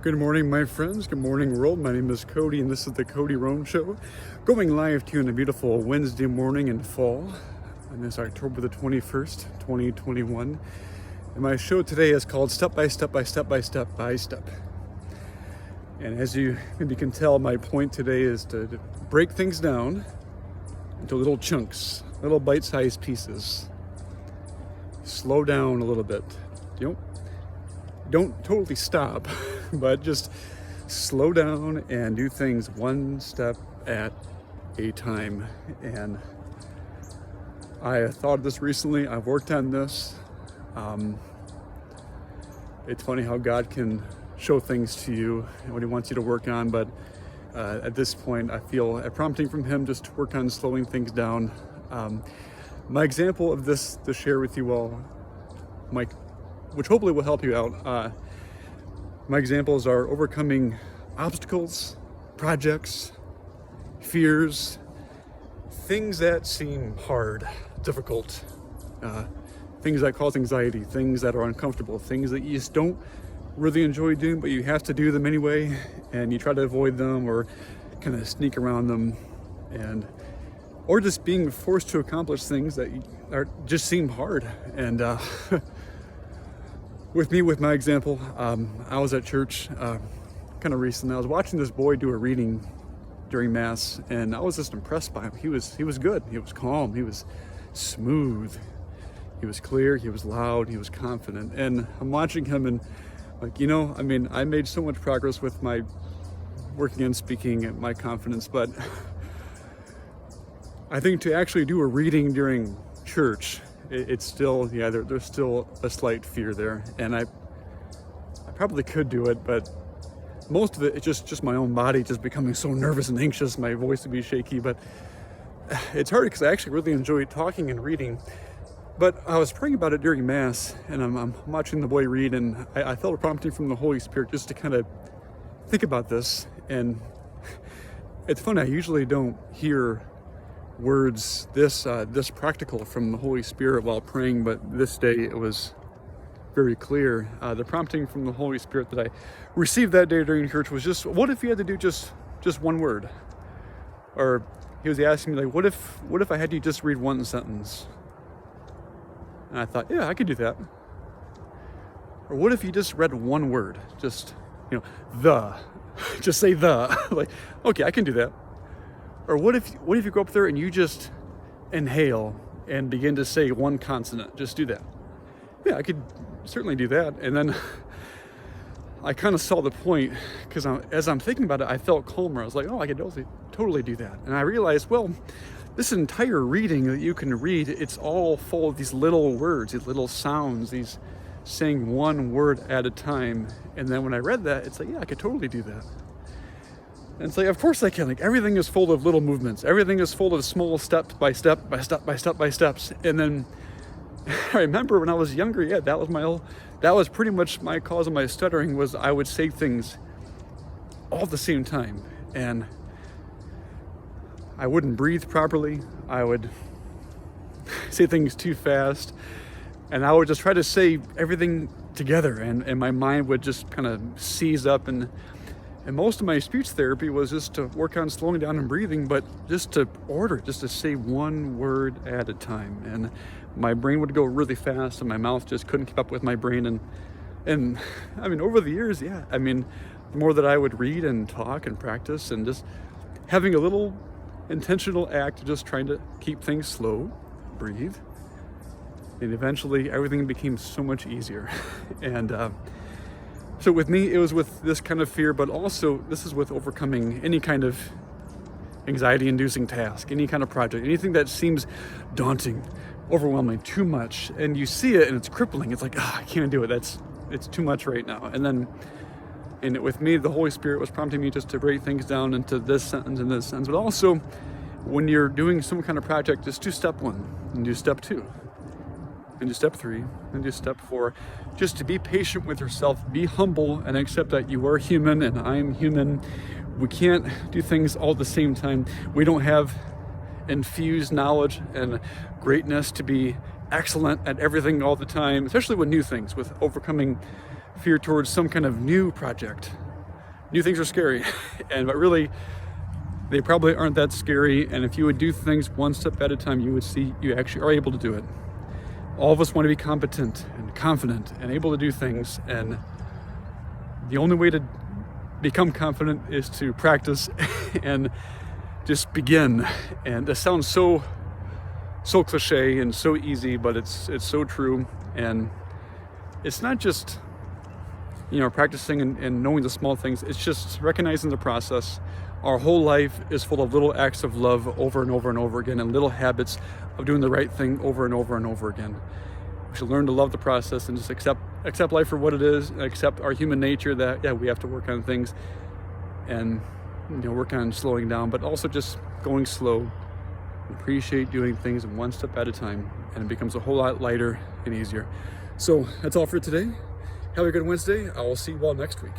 Good morning, my friends. Good morning, world. My name is Cody, and this is the Cody Rohn Show, going live to you on a beautiful Wednesday morning in fall, and it's October the 21st, 2021. And my show today is called Step by Step by Step by Step by Step. And as you maybe can tell, my point today is to break things down into little chunks, little bite-sized pieces. Slow down a little bit. Don't totally stop, but just slow down and do things one step at a time. And I thought of this recently. I've worked on this. It's funny how God can show things to you and what He wants you to work on, but at this point I feel a prompting from Him just to work on slowing things down. My example of this to share with you all, which hopefully will help you out. My examples are overcoming obstacles, projects, fears, things that seem hard, difficult, things that cause anxiety, things that are uncomfortable, things that you just don't really enjoy doing, but you have to do them anyway, and you try to avoid them or kind of sneak around them, or just being forced to accomplish things that just seem hard. And with my example, I was at church kind of recently. I was watching this boy do a reading during Mass, and I was just impressed by him. He was good. He was calm. He was smooth. He was clear. He was loud. He was confident. And I'm watching him, and I made so much progress with my working on speaking and my confidence, but I think to actually do a reading during church, it's still, there's still a slight fear there, and I probably could do it, but most of it's just my own body just becoming so nervous and anxious, my voice would be shaky. But it's hard because I actually really enjoy talking and reading. But I was praying about it during Mass, and I'm watching the boy read, and I felt a prompting from the Holy Spirit just to kind of think about this. And it's funny, I usually don't hear words this practical from the Holy Spirit while praying, but this day it was very clear. The prompting from the Holy Spirit that I received that day during church was just, what if you had to do just one word? Or He was asking me, like, what if I had you just read one sentence? And I thought, yeah, I could do that. Or what if you just read one word? Just, just say the. Like, okay, I can do that. Or what if you go up there and you just inhale and begin to say one consonant? Just do that. Yeah, I could certainly do that. And then I kind of saw the point, because as I'm thinking about it, I felt calmer. I was like, oh, I could totally do that. And I realized, well, this entire reading that you can read, it's all full of these little words, these little sounds, these saying one word at a time. And then when I read that, it's like, yeah, I could totally do that. And it's like, of course I can. Like, everything is full of little movements. Everything is full of small steps by step by step by step by steps. And then I remember when I was younger, yeah, that was pretty much my cause of my stuttering, was I would say things all at the same time. And I wouldn't breathe properly. I would say things too fast. And I would just try to say everything together. And my mind would just kind of seize up. And most of my speech therapy was just to work on slowing down and breathing, but just to say one word at a time. And my brain would go really fast, and my mouth just couldn't keep up with my brain. And over the years, the more that I would read and talk and practice, and just having a little intentional act of just trying to keep things slow, breathe, and eventually everything became so much easier. And so with me, it was with this kind of fear, but also this is with overcoming any kind of anxiety-inducing task, any kind of project, anything that seems daunting, overwhelming, too much, and you see it and it's crippling. It's like, I can't do it. It's too much right now. And with me, the Holy Spirit was prompting me just to break things down into this sentence and this sentence. But also, when you're doing some kind of project, just do step 1 and do step 2. And do step 3, and do step 4. Just to be patient with yourself, be humble, and accept that you are human and I'm human. We can't do things all at the same time. We don't have infused knowledge and greatness to be excellent at everything all the time, especially with new things, with overcoming fear towards some kind of new project. new things are scary, but really, they probably aren't that scary. And if you would do things one step at a time, you would see you actually are able to do it. All of us want to be competent and confident and able to do things. And the only way to become confident is to practice and just begin. And this sounds so cliche and so easy, but it's so true. And it's not just, practicing and knowing the small things. It's just recognizing the process. Our whole life is full of little acts of love over and over and over again, and little habits of doing the right thing over and over and over again. We should learn to love the process and just accept life for what it is, and accept our human nature that, we have to work on things and, work on slowing down, but also just going slow. Appreciate doing things one step at a time, and it becomes a whole lot lighter and easier. So that's all for today. Have a good Wednesday. I will see you all next week.